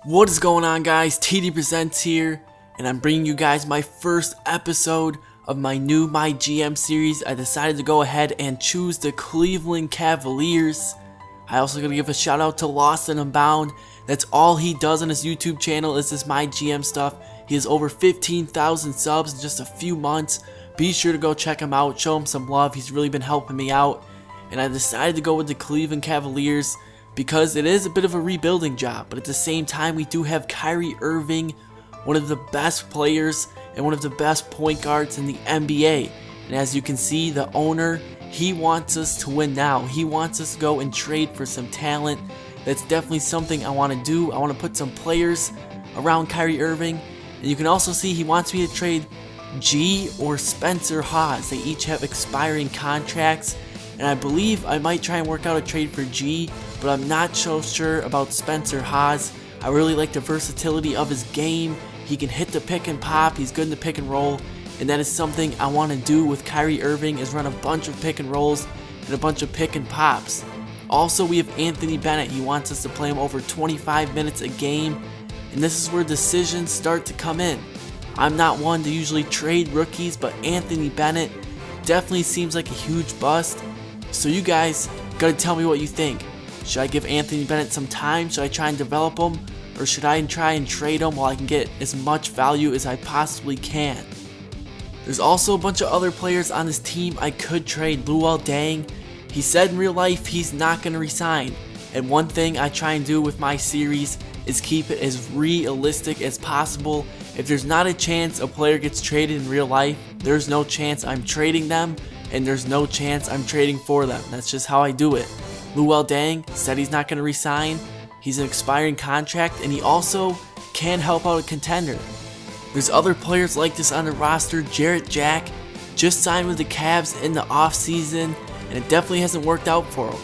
What is going on, guys? TD Presents here, and I'm bringing you guys my first episode of my new My GM series. I decided to go ahead and choose the Cleveland Cavaliers. I also gotta give a shout out to Lost and Unbound. That's all he does on his YouTube channel is this My GM stuff. He has over 15,000 subs in just a few months. Be sure to go check him out, show him some love. He's really been helping me out. And I decided to go with the Cleveland Cavaliers because it is a bit of a rebuilding job, but at the same time we do have Kyrie Irving, one of the best players and one of the best point guards in the NBA. And as you can see, the owner, he wants us to win now. He wants us to go and trade for some talent. That's definitely something I want to do. I want to put some players around Kyrie Irving. And you can also see he wants me to trade G or Spencer Hawes. They each have expiring contracts. And I believe I might try and work out a trade for G, but I'm not so sure about Spencer Hawes. I really like the versatility of his game. He can hit the pick and pop, he's good in the pick and roll, and that is something I want to do with Kyrie Irving, is run a bunch of pick and rolls and a bunch of pick and pops. Also, we have Anthony Bennett. He wants us to play him over 25 minutes a game, and this is where decisions start to come in. I'm not one to usually trade rookies, but Anthony Bennett definitely seems like a huge bust. So you guys gotta tell me what you think. Should I give Anthony Bennett some time? Should I try and develop him? Or should I try and trade him while I can get as much value as I possibly can? There's also a bunch of other players on this team I could trade. Luol Deng, he said in real life he's not gonna resign. And one thing I try and do with my series is keep it as realistic as possible. If there's not a chance a player gets traded in real life, there's no chance I'm trading them. And there's no chance I'm trading for them. That's just how I do it. Luol Deng said he's not going to resign. He's an expiring contract, and he also can help out a contender. There's other players like this on the roster. Jarrett Jack just signed with the Cavs in the offseason, and it definitely hasn't worked out for him.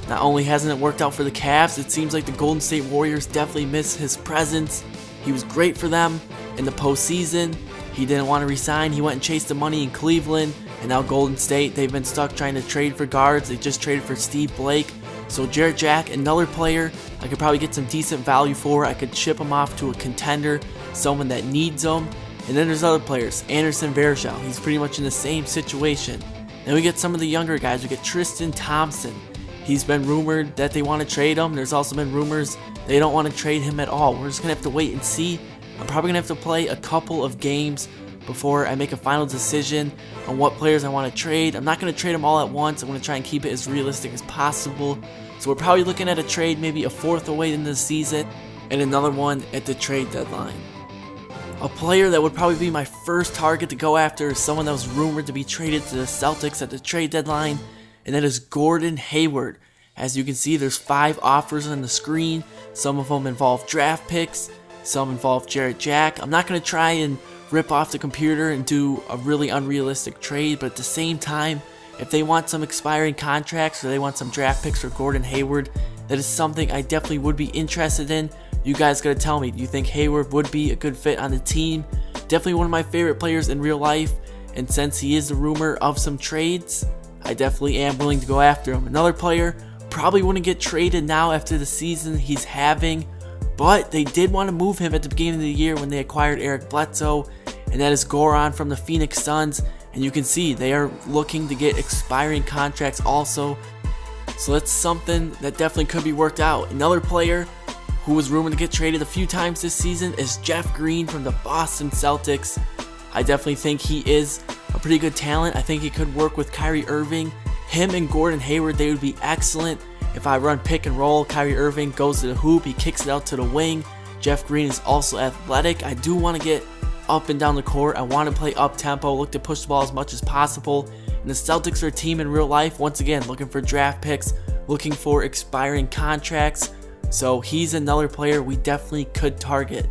Not only hasn't it worked out for the Cavs, it seems like the Golden State Warriors definitely miss his presence. He was great for them in the postseason. He didn't want to resign. He went and chased the money in Cleveland. And now Golden State, they've been stuck trying to trade for guards. They just traded for Steve Blake. So Jarrett Jack, another player I could probably get some decent value for. I could ship him off to a contender, someone that needs him. And then there's other players. Anderson Varejao, he's pretty much in the same situation. Then we get some of the younger guys. We get Tristan Thompson. He's been rumored that they want to trade him. There's also been rumors they don't want to trade him at all. We're just going to have to wait and see. I'm probably going to have to play a couple of games before I make a final decision on what players I want to trade. I'm not going to trade them all at once. I'm going to try and keep it as realistic as possible. So we're probably looking at a trade maybe a fourth away in the season and another one at the trade deadline. A player that would probably be my first target to go after is someone that was rumored to be traded to the Celtics at the trade deadline, and that is Gordon Hayward. As you can see, there's 5 offers on the screen. Some of them involve draft picks, some involve Jarrett Jack. I'm not going to try and rip off the computer and do a really unrealistic trade, but at the same time, if they want some expiring contracts or they want some draft picks for Gordon Hayward, that is something I definitely would be interested in. You guys gotta tell me, do you think Hayward would be a good fit on the team? Definitely one of my favorite players in real life, and since he is the rumor of some trades, I definitely am willing to go after him. Another player probably wouldn't get traded now after the season he's having, but they did want to move him at the beginning of the year when they acquired Eric Bledsoe, and that is Goran from the Phoenix Suns. And you can see they are looking to get expiring contracts also. So that's something that definitely could be worked out. Another player who was rumored to get traded a few times this season is Jeff Green from the Boston Celtics. I definitely think he is a pretty good talent. I think he could work with Kyrie Irving. Him and Gordon Hayward, they would be excellent. If I run pick and roll, Kyrie Irving goes to the hoop, he kicks it out to the wing. Jeff Green is also athletic. I do want to get up and down the court. I want to play up tempo, look to push the ball as much as possible. And the Celtics are a team in real life, once again, looking for draft picks, looking for expiring contracts. So he's another player we definitely could target.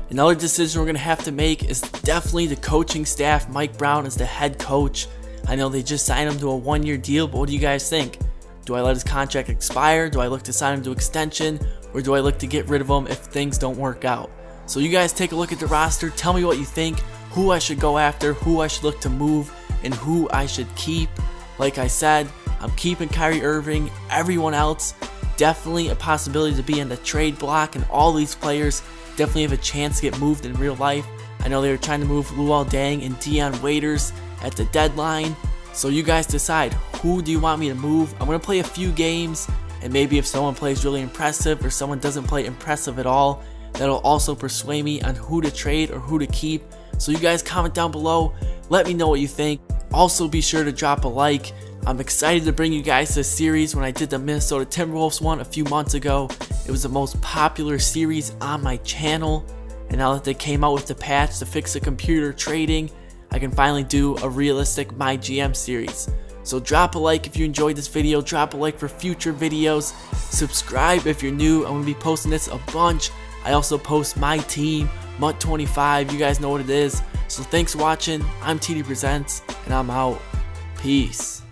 Another decision we're going to have to make is definitely the coaching staff. Mike Brown is the head coach. I know they just signed him to a 1-year deal, but what do you guys think? Do I let his contract expire? Do I look to sign him to extension? Or do I look to get rid of him if things don't work out? So you guys take a look at the roster, tell me what you think, who I should go after, who I should look to move, and who I should keep. Like I said, I'm keeping Kyrie Irving. Everyone else definitely a possibility to be on the trade block, and all these players definitely have a chance to get moved in real life. I know they were trying to move Luol Deng and Dion Waiters at the deadline. So you guys decide, who do you want me to move? I'm going to play a few games, and maybe if someone plays really impressive or someone doesn't play impressive at all, that'll also persuade me on who to trade or who to keep. So you guys comment down below, let me know what you think. Also be sure to drop a like. I'm excited to bring you guys this series. When I did the Minnesota Timberwolves one a few months ago, it was the most popular series on my channel. And now that they came out with the patch to fix the computer trading, I can finally do a realistic My GM series. So drop a like if you enjoyed this video, drop a like for future videos, subscribe if you're new. I'm going to be posting this a bunch. I also post my team, Mutt25, you guys know what it is. So thanks for watching, I'm TD Presents, and I'm out. Peace.